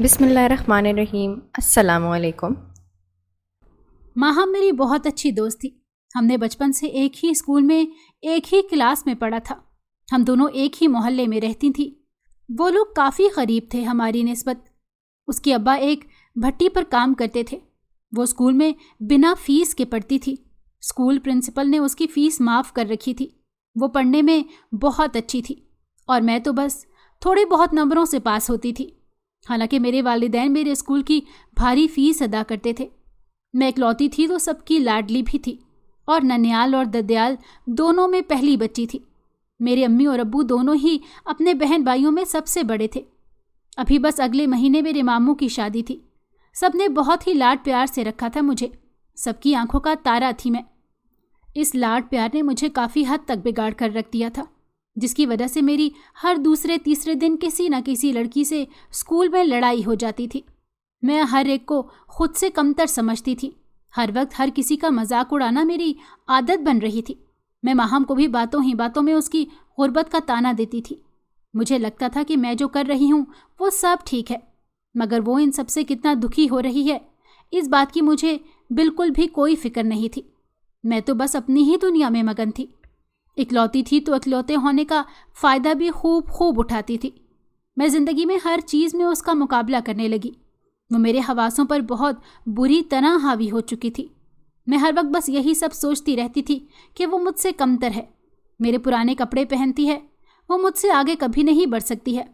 بسم اللہ الرحمن الرحیم۔ السلام علیکم۔ ماہم میری بہت اچھی دوست تھی۔ ہم نے بچپن سے ایک ہی اسکول میں ایک ہی کلاس میں پڑھا تھا۔ ہم دونوں ایک ہی محلے میں رہتی تھیں۔ وہ لوگ کافی قریب تھے ہماری نسبت۔ اس کے ابا ایک بھٹی پر کام کرتے تھے۔ وہ اسکول میں بنا فیس کے پڑھتی تھی۔ اسکول پرنسپل نے اس کی فیس معاف کر رکھی تھی۔ وہ پڑھنے میں بہت اچھی تھی اور میں تو بس تھوڑے بہت نمبروں سے پاس ہوتی تھی۔ حالانکہ میرے والدین میرے اسکول کی بھاری فیس ادا کرتے تھے۔ میں اکلوتی تھی تو سب کی لاڈلی بھی تھی اور ننیال اور ددیال دونوں میں پہلی بچی تھی۔ میرے امی اور ابو دونوں ہی اپنے بہن بھائیوں میں سب سے بڑے تھے۔ ابھی بس اگلے مہینے میرے ماموں کی شادی تھی۔ سب نے بہت ہی لاڈ پیار سے رکھا تھا مجھے۔ سب کی آنکھوں کا تارا تھی میں۔ اس لاڈ پیار نے مجھے کافی حد تک بگاڑ کر رکھ دیا تھا، جس کی وجہ سے میری ہر دوسرے تیسرے دن کسی نہ کسی لڑکی سے اسکول میں لڑائی ہو جاتی تھی۔ میں ہر ایک کو خود سے کمتر سمجھتی تھی۔ ہر وقت ہر کسی کا مذاق اڑانا میری عادت بن رہی تھی۔ میں ماہم کو بھی باتوں ہی باتوں میں اس کی غربت کا طعنہ دیتی تھی۔ مجھے لگتا تھا کہ میں جو کر رہی ہوں وہ سب ٹھیک ہے، مگر وہ ان سب سے کتنا دکھی ہو رہی ہے اس بات کی مجھے بالکل بھی کوئی فکر نہیں تھی۔ میں تو بس اپنی ہی دنیا میں مگن تھی۔ اکلوتی تھی تو اکلوتے ہونے کا فائدہ بھی خوب اٹھاتی تھی۔ میں زندگی میں ہر چیز میں اس کا مقابلہ کرنے لگی۔ وہ میرے حواسوں پر بہت بری طرح حاوی ہو چکی تھی۔ میں ہر وقت بس یہی سب سوچتی رہتی تھی کہ وہ مجھ سے کمتر ہے، میرے پرانے کپڑے پہنتی ہے، وہ مجھ سے آگے کبھی نہیں بڑھ سکتی ہے۔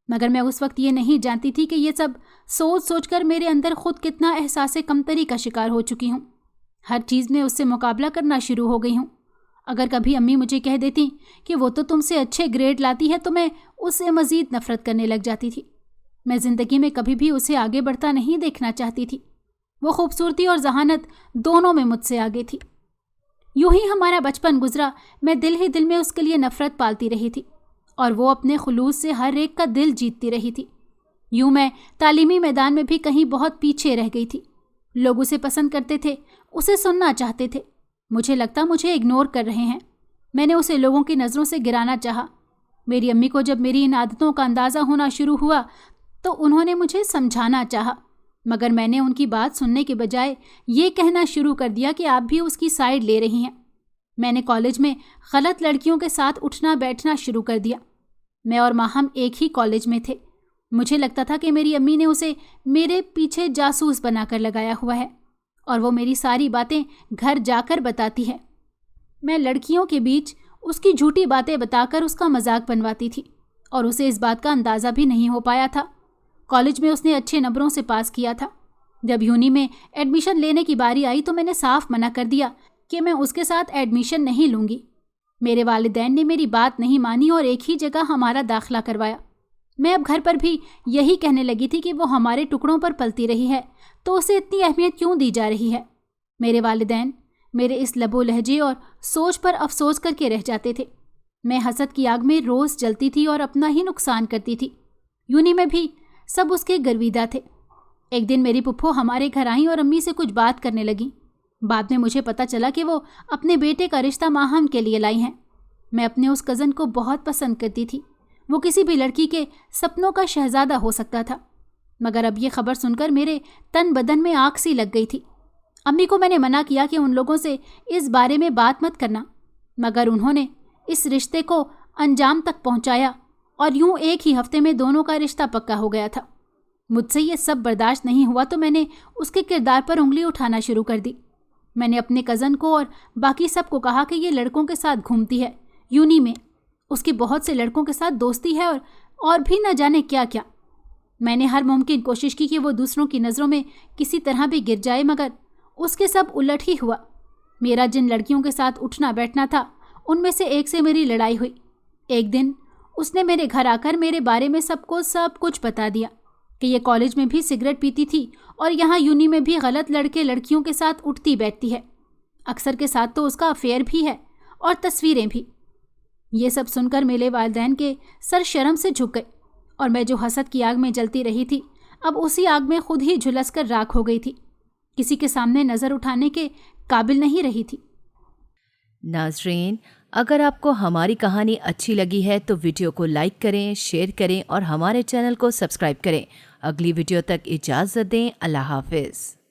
مگر میں اس وقت یہ نہیں جانتی تھی کہ یہ سب سوچ سوچ کر میرے اندر خود کتنا احساس کمتری کا شکار ہو چکی ہوں۔ ہر چیز میں اس سے مقابلہ کرنا شروع ہو گئی ہوں۔ اگر کبھی امی مجھے کہہ دیتی کہ وہ تو تم سے اچھے گریڈ لاتی ہے تو میں اس سے مزید نفرت کرنے لگ جاتی تھی۔ میں زندگی میں کبھی بھی اسے آگے بڑھتا نہیں دیکھنا چاہتی تھی۔ وہ خوبصورتی اور ذہانت دونوں میں مجھ سے آگے تھی۔ یوں ہی ہمارا بچپن گزرا۔ میں دل ہی دل میں اس کے لیے نفرت پالتی رہی تھی اور وہ اپنے خلوص سے ہر ایک کا دل جیتتی رہی تھی۔ یوں میں تعلیمی میدان میں بھی کہیں بہت پیچھے رہ گئی تھی۔ لوگ اسے پسند کرتے تھے، اسے سننا چاہتے تھے۔ مجھے لگتا مجھے اگنور کر رہے ہیں۔ میں نے اسے لوگوں کی نظروں سے گرانا چاہا۔ میری امی کو جب میری ان عادتوں کا اندازہ ہونا شروع ہوا تو انہوں نے مجھے سمجھانا چاہا، مگر میں نے ان کی بات سننے کے بجائے یہ کہنا شروع کر دیا کہ آپ بھی اس کی سائیڈ لے رہی ہیں۔ میں نے کالج میں غلط لڑکیوں کے ساتھ اٹھنا بیٹھنا شروع کر دیا۔ میں اور ماہم ایک ہی کالج میں تھے۔ مجھے لگتا تھا کہ میری امی نے اسے میرے پیچھے جاسوس بنا کر لگایا ہوا ہے اور وہ میری ساری باتیں گھر جا کر بتاتی ہے۔ میں لڑکیوں کے بیچ اس کی جھوٹی باتیں بتا کر اس کا مذاق بنواتی تھی اور اسے اس بات کا اندازہ بھی نہیں ہو پایا تھا۔ کالج میں اس نے اچھے نمبروں سے پاس کیا تھا۔ جب یونی میں ایڈمیشن لینے کی باری آئی تو میں نے صاف منع کر دیا کہ میں اس کے ساتھ ایڈمیشن نہیں لوں گی۔ میرے والدین نے میری بات نہیں مانی اور ایک ہی جگہ ہمارا داخلہ کروایا۔ میں اب گھر پر بھی یہی کہنے لگی تھی کہ وہ ہمارے ٹکڑوں پر پلتی رہی ہے تو اسے اتنی اہمیت کیوں دی جا رہی ہے۔ میرے والدین میرے اس لب و لہجے اور سوچ پر افسوس کر کے رہ جاتے تھے۔ میں حسد کی آگ میں روز جلتی تھی اور اپنا ہی نقصان کرتی تھی۔ یونی میں بھی سب اس کے گرویدہ تھے۔ ایک دن میری پھپھو ہمارے گھر آئیں اور امی سے کچھ بات کرنے لگیں۔ بعد میں مجھے پتہ چلا کہ وہ اپنے بیٹے کا رشتہ ماہم کے لیے لائی ہیں۔ میں اپنے اس کزن کو بہت پسند کرتی تھی۔ وہ کسی بھی لڑکی کے سپنوں کا شہزادہ ہو سکتا تھا، مگر اب یہ خبر سن کر میرے تن بدن میں آگ سی لگ گئی تھی۔ امی کو میں نے منع کیا کہ ان لوگوں سے اس بارے میں بات مت کرنا، مگر انہوں نے اس رشتے کو انجام تک پہنچایا اور یوں ایک ہی ہفتے میں دونوں کا رشتہ پکا ہو گیا تھا۔ مجھ سے یہ سب برداشت نہیں ہوا تو میں نے اس کے کردار پر انگلی اٹھانا شروع کر دی۔ میں نے اپنے کزن کو اور باقی سب کو کہا کہ یہ لڑکوں کے ساتھ گھومتی ہے، یونی میں اس کی بہت سے لڑکوں کے ساتھ دوستی ہے اور بھی نہ جانے کیا کیا۔ میں نے ہر ممکن کوشش کی کہ وہ دوسروں کی نظروں میں کسی طرح بھی گر جائے، مگر اس کے سب الٹ ہی ہوا۔ میرا جن لڑکیوں کے ساتھ اٹھنا بیٹھنا تھا ان میں سے ایک سے میری لڑائی ہوئی۔ ایک دن اس نے میرے گھر آ کر میرے بارے میں سب کچھ بتا دیا کہ یہ کالج میں بھی سگریٹ پیتی تھی اور یہاں یونی میں بھی غلط لڑکے لڑکیوں کے ساتھ اٹھتی بیٹھتی ہے، اکثر کے ساتھ تو اس کا افیئر بھی ہے اور تصویریں بھی۔ یہ سب سن کر میرے والدین کے سر شرم سے جھک گئے اور میں جو حسد کی آگ میں جلتی رہی تھی اب اسی آگ میں خود ہی جھلس کر راکھ ہو گئی تھی، کسی کے سامنے نظر اٹھانے کے قابل نہیں رہی تھی۔ ناظرین، اگر آپ کو ہماری کہانی اچھی لگی ہے تو ویڈیو کو لائک کریں، شیئر کریں اور ہمارے چینل کو سبسکرائب کریں۔ اگلی ویڈیو تک اجازت دیں. اللہ حافظ.